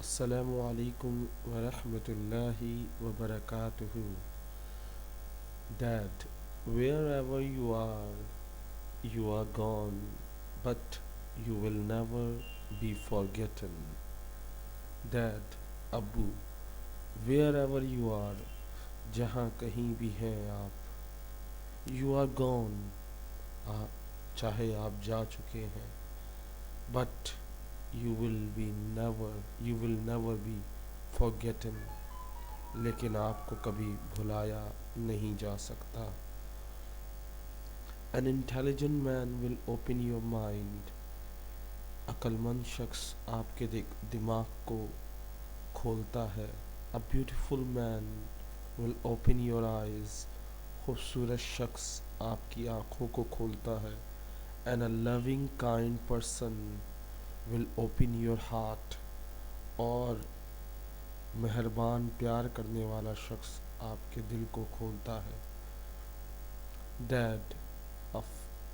السلام علیکم ورحمۃ اللہ وبرکاتہ. Dad, wherever you are gone, but you will never be forgotten. Dad, Abu, wherever you are, جہاں کہیں بھی ہیں آپ. You are gone, چاہے آپ جا چکے ہیں. But you will never be forgotten. لیکن آپ کو کبھی بھلایا نہیں جا سکتا. An intelligent man will open your mind. عقل مند شخص آپ کے دماغ کو کھولتا ہے. A beautiful man will open your eyes. خوبصورت شخص آپ کی آنکھوں کو کھولتا ہے. And a loving kind person will open your heart. اور مہربان پیار کرنے والا شخص آپ کے دل کو کھولتا ہے. Dad,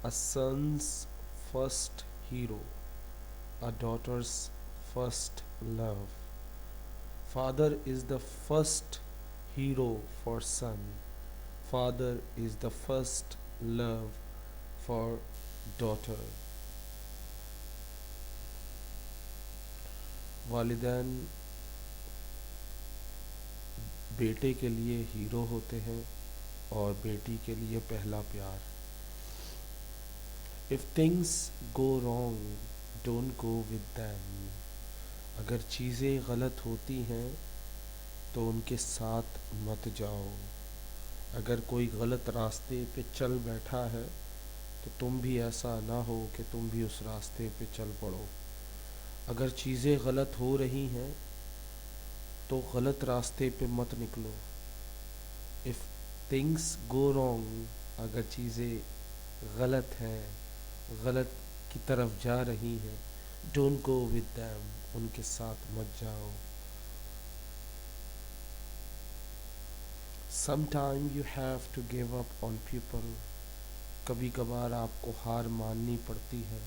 a son's first hero, a daughter's first love. Father is the first hero for son. Father is the first love for daughter. والدین بیٹے کے لیے ہیرو ہوتے ہیں اور بیٹی کے لیے پہلا پیار. If things go wrong, don't go with them. اگر چیزیں غلط ہوتی ہیں تو ان کے ساتھ مت جاؤ. اگر کوئی غلط راستے پہ چل بیٹھا ہے تو تم بھی ایسا نہ ہو کہ تم بھی اس راستے پہ چل پڑو. اگر چیزیں غلط ہو رہی ہیں تو غلط راستے پہ مت نکلو. If things go wrong, اگر چیزیں غلط ہیں، غلط کی طرف جا رہی ہیں، don't go with them, ان کے ساتھ مت جاؤ. Sometimes you have to give up on people. کبھی کبھار آپ کو ہار ماننی پڑتی ہے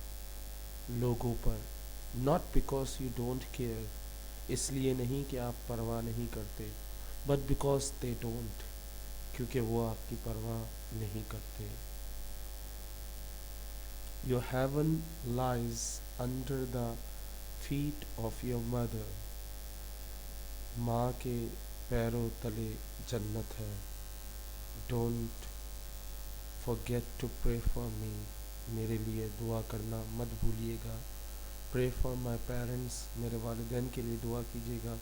لوگوں پر. Not because you don't care, اس لیے نہیں کہ آپ پرواہ نہیں کرتے, but because they don't, کیونکہ وہ آپ کی پرواہ نہیں کرتے. Your heaven lies under the feet of your mother. ماں کے پیروں تلے جنت ہے. Don't forget to pray for me. میرے لیے دعا کرنا مت بھولیے گا. Pray for my parents. میرے والدین کے لیے دعا کیجیے گا.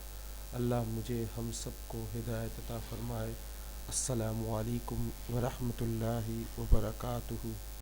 اللہ مجھے ہم سب کو ہدایت عطا فرمائے. السلام علیکم ورحمۃ اللہ وبرکاتہ.